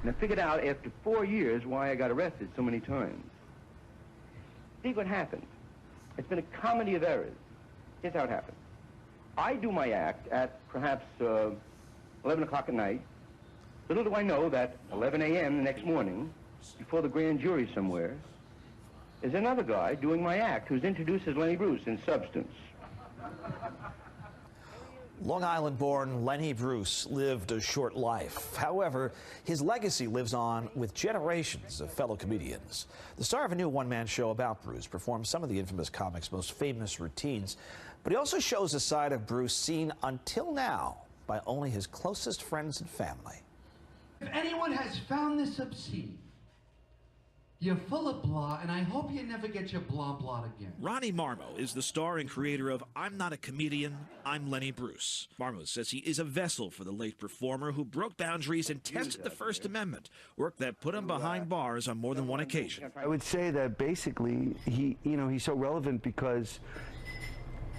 And I figured out after 4 years why I got arrested so many times. See what happened. It's been a comedy of errors. Here's how it happened. I do my act at perhaps 11 o'clock at night. Little do I know that 11 a.m. the next morning, before the grand jury somewhere, is another guy doing my act who's introduced as Lenny Bruce in substance. Long Island-born Lenny Bruce lived a short life. However, his legacy lives on with generations of fellow comedians. The star of a new one-man show about Bruce performs some of the infamous comic's most famous routines, but he also shows a side of Bruce seen until now by only his closest friends and family. If anyone has found this obscene, you're full of blah, and I hope you never get your blah again. Ronnie Marmo is the star and creator of I'm Not a Comedian, I'm Lenny Bruce. Marmo says he is a vessel for the late performer who broke boundaries and tested the First Amendment, work that put him behind bars on more than one occasion. I would say that basically he's so relevant because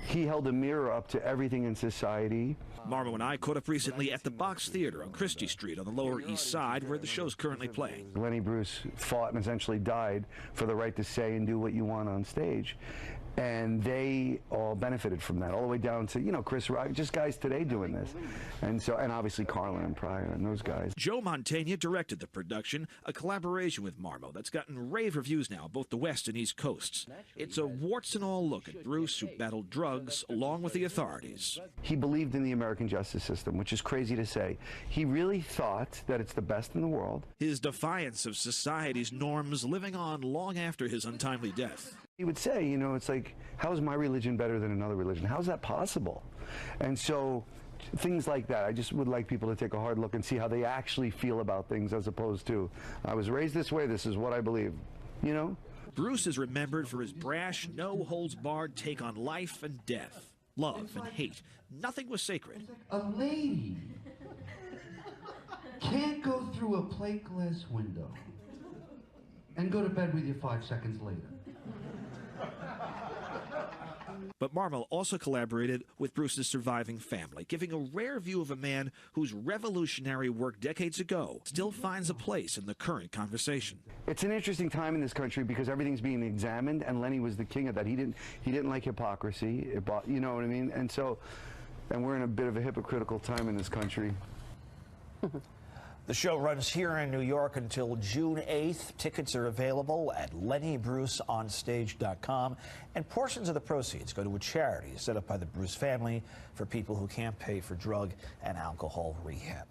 he held a mirror up to everything in society. Marmo and I caught up recently at the Box Theater on Christie Street on the Lower East Side, where the show's currently playing. Lenny Bruce fought and essentially died for the right to say and do what you want on stage. And they all benefited from that, all the way down to, Chris Rock, just guys today doing this. And obviously Carlin and Pryor and those guys. Joe Mantegna directed the production, a collaboration with Marmo that's gotten rave reviews now, both the West and East Coasts. It's a warts-and-all look at Bruce, who battled drugs along with the authorities. He believed in the American justice system, which is crazy to say. He really thought that it's the best in the world. His defiance of society's norms living on long after his untimely death. He would say, it's like, how is my religion better than another religion? How is that possible? And so things like that, I just would like people to take a hard look and see how they actually feel about things, as opposed to, I was raised this way, this is what I believe, Bruce is remembered for his brash, no-holds-barred take on life and death, love and hate. Nothing was sacred. A lady can't go through a plate glass window and go to bed with you 5 seconds later. But Marmo also collaborated with Bruce's surviving family, giving a rare view of a man whose revolutionary work decades ago still finds a place in the current conversation. It's an interesting time in this country because everything's being examined, and Lenny was the king of that. He didn't like hypocrisy, you know what I mean? And we're in a bit of a hypocritical time in this country. The show runs here in New York until June 8th. Tickets are available at lennybruceonstage.com, and portions of the proceeds go to a charity set up by the Bruce family for people who can't pay for drug and alcohol rehab.